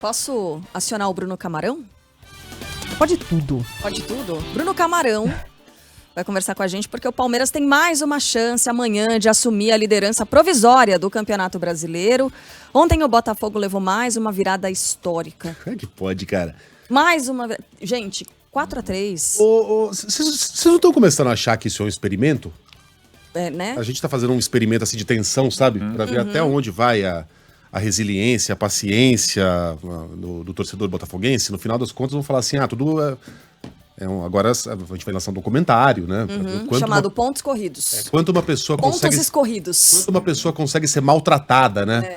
Posso acionar o Bruno Camarão? Pode tudo. Pode tudo? Bruno Camarão vai conversar com a gente porque o Palmeiras tem mais uma chance amanhã de assumir a liderança provisória do Campeonato Brasileiro. Ontem o Botafogo levou mais uma virada histórica. Como é que pode, cara? Mais uma... Gente, 4-3. Vocês não estão começando a achar que isso é um experimento? É, né? A gente tá fazendo um experimento assim de tensão, sabe? Pra ver até onde vai a resiliência, a paciência do torcedor botafoguense. No final das contas vão falar assim, tudo agora a gente vai lançar um documentário, né? Chamado Pontos Corridos. Quanto uma pessoa Pontos escorridos. Quanto uma pessoa consegue ser maltratada, né?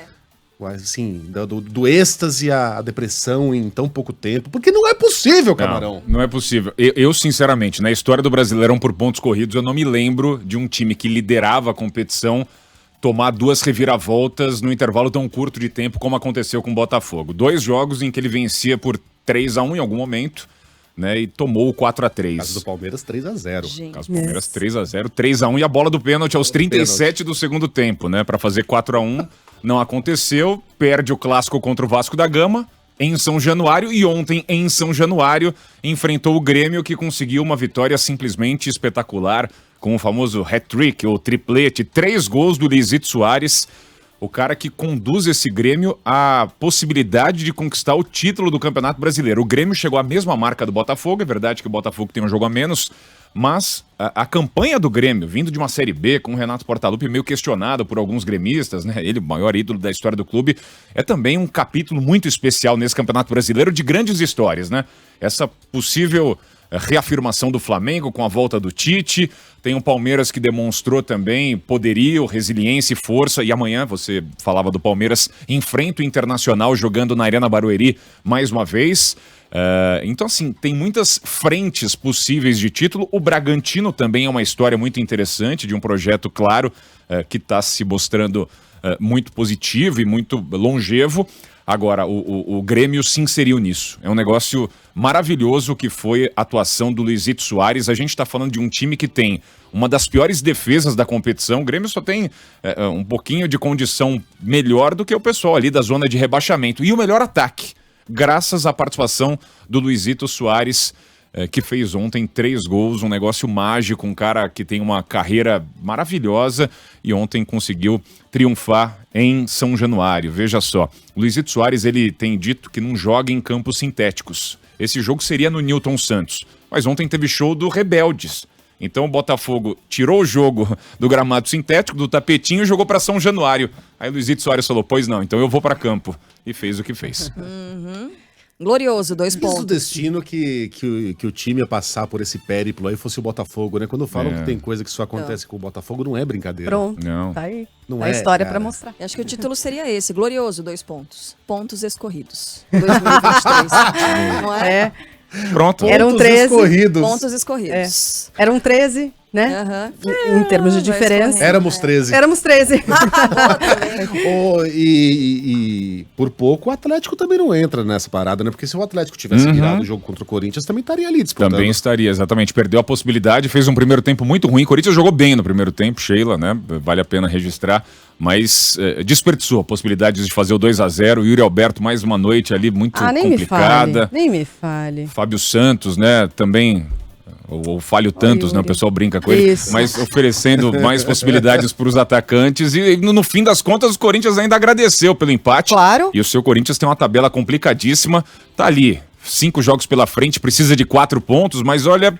Assim, do êxtase à depressão em tão pouco tempo. Porque não é possível, Camarão. Não é possível. Eu, sinceramente, na história do Brasileirão por pontos corridos, eu não me lembro de um time que liderava a competição tomar 2 reviravoltas no intervalo tão curto de tempo como aconteceu com o Botafogo. 2 jogos em que ele vencia por 3-1 em algum momento, né, e tomou o 4-3. Caso do Palmeiras, 3-0. Caso do Palmeiras, 3-0, 3-1 e a bola do pênalti aos 37 do segundo tempo, né, para fazer 4-1. Não aconteceu, perde o clássico contra o Vasco da Gama em São Januário e ontem em São Januário enfrentou o Grêmio, que conseguiu uma vitória simplesmente espetacular com o famoso hat-trick ou triplete, 3 gols do Luizito Soares, o cara que conduz esse Grêmio à possibilidade de conquistar o título do Campeonato Brasileiro. O Grêmio chegou à mesma marca do Botafogo, é verdade que o Botafogo tem um jogo a menos, mas a campanha do Grêmio, vindo de uma Série B, com o Renato Portaluppi meio questionado por alguns gremistas, né? Ele, o maior ídolo da história do clube, é também um capítulo muito especial nesse Campeonato Brasileiro de grandes histórias, né? Essa possível reafirmação do Flamengo com a volta do Tite, tem um Palmeiras que demonstrou também poderio, resiliência e força, e amanhã, você falava do Palmeiras, enfrenta o Internacional jogando na Arena Barueri mais uma vez. Então, assim, tem muitas frentes possíveis de título. O Bragantino também é uma história muito interessante, de um projeto, claro, que está se mostrando muito positivo e muito longevo. Agora, o Grêmio se inseriu nisso. É um negócio maravilhoso que foi a atuação do Luizito Soares. A gente está falando de um time que tem uma das piores defesas da competição. O Grêmio só tem um pouquinho de condição melhor do que o pessoal ali da zona de rebaixamento. E o melhor ataque, graças à participação do Luizito Soares, que fez ontem 3 gols, um negócio mágico, um cara que tem uma carreira maravilhosa e ontem conseguiu triunfar em São Januário. Veja só, o Luizito Soares, ele tem dito que não joga em campos sintéticos. Esse jogo seria no Newton Santos, mas ontem teve show do Rebeldes. Então o Botafogo tirou o jogo do gramado sintético, do tapetinho, e jogou para São Januário. Aí o Luizito Soares falou, pois não, então eu vou para campo. E fez o que fez. Glorioso, 2 pontos. Isso o destino que o time ia passar por esse périplo aí fosse o Botafogo, né? Quando falam que tem coisa que só acontece com o Botafogo, não é brincadeira. Pronto, Não. tá aí. Não Tá a é, história cara. pra mostrar. Eu acho que o título seria esse, glorioso, 2 pontos. Pontos escorridos. 2023. Não é? Pronto. Eram Pontos 13. escorridos. Pontos escorridos. Eram 13, né? Aham. Em termos de Vai diferença. escorrendo. Éramos 13. Éramos 13. Boa também. E por pouco o Atlético também não entra nessa parada, né? Porque se o Atlético tivesse virado o jogo contra o Corinthians, também estaria ali disputando. Também estaria, exatamente. Perdeu a possibilidade, fez um primeiro tempo muito ruim. Corinthians jogou bem no primeiro tempo, Sheila, né? Vale a pena registrar. Mas desperdiçou possibilidades de fazer o 2-0. O Yuri Alberto, mais uma noite ali muito Nem me complicada. fale. Nem me fale. Fábio Santos, né? Também... Ou falho tantos, né? O pessoal brinca com ele. Isso. Mas oferecendo mais possibilidades para os atacantes. E no fim das contas, o Corinthians ainda agradeceu pelo empate. Claro. E o seu Corinthians tem uma tabela complicadíssima. Tá ali, 5 jogos pela frente, precisa de 4 pontos, mas olha...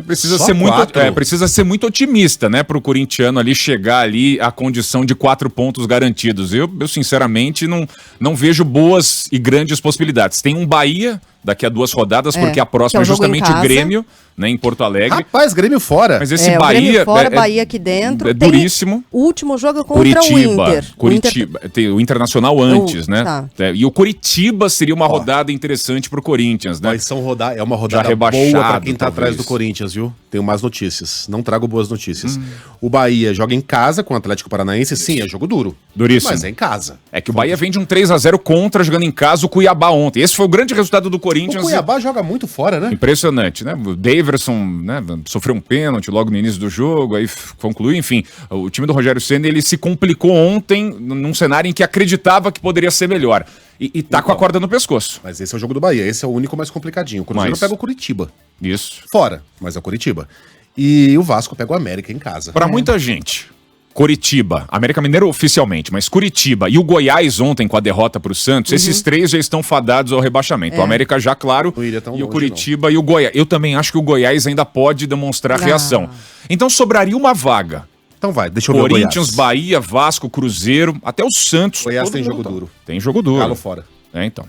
Precisa Só ser muito, 4? precisa ser muito otimista, né, para o corintiano ali chegar ali à condição de 4 pontos garantidos. Eu sinceramente não vejo boas e grandes possibilidades. Tem um Bahia daqui a 2 rodadas, porque a próxima que é o é jogo em justamente o casa. Grêmio, né, em Porto Alegre. Rapaz, Grêmio fora. Mas esse O Bahia Grêmio fora, Bahia aqui dentro. é Tem duríssimo. O último jogo é contra o Inter. Curitiba, tem o Internacional antes, né? Tá. E o Curitiba seria uma rodada interessante pro Corinthians, né? Mas é uma rodada rebaixado, boa pra quem tá talvez. atrás do Corinthians, viu? Tenho más notícias. Não trago boas notícias. O Bahia joga em casa com o Atlético Paranaense. Sim, é jogo duro. Duríssimo. Mas é em casa. É que o Bahia vem de um 3-0 contra, jogando em casa, o Cuiabá ontem. Esse foi o grande resultado do O Corinthians. Cuiabá joga muito fora, né? Impressionante, né? O Daverson, né, sofreu um pênalti logo no início do jogo, aí concluiu, enfim. O time do Rogério Ceni, ele se complicou ontem num cenário em que acreditava que poderia ser melhor. E tá com a corda no pescoço. Mas esse é o jogo do Bahia, esse é o único mais complicadinho. O Cruzeiro Mas- pega o Curitiba, Isso. fora, mas é o Curitiba. E o Vasco pega o América em casa. Pra muita gente, Coritiba, América Mineiro oficialmente, mas Curitiba e o Goiás ontem com a derrota pro Santos, esses três já estão fadados ao rebaixamento. O América já, claro, Não iria tão e o longe, Curitiba e o Goiás. Eu também acho que o Goiás ainda pode demonstrar Não. reação. Então sobraria uma vaga. Então vai, deixa eu ver o Corinthians, Goiás. Bahia, Vasco, Cruzeiro, até o Santos. Goiás todo tem mundo jogo tá. duro. Tem jogo duro. Galo fora. Então.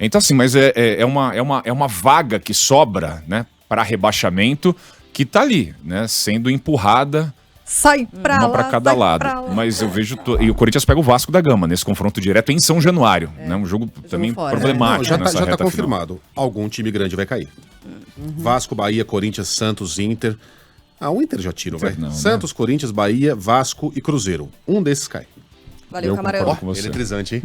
Então, assim, mas é uma vaga que sobra, né, para rebaixamento, que tá ali, né, sendo empurrada Sai pra uma lá, para cada sai lado. pra lá. Mas eu vejo. E o Corinthians pega o Vasco da Gama nesse confronto direto em São Januário. Né, um jogo também fora. Não, problemático já nessa tá reta final. confirmado. Algum time grande vai cair. Vasco, Bahia, Corinthians, Santos, Inter. Ah, o Inter já tira, vai. não, né? Santos, Corinthians, Bahia, Vasco e Cruzeiro. Um desses cai. Valeu, Eu Camarão. concordo com você. Eletrizante, hein?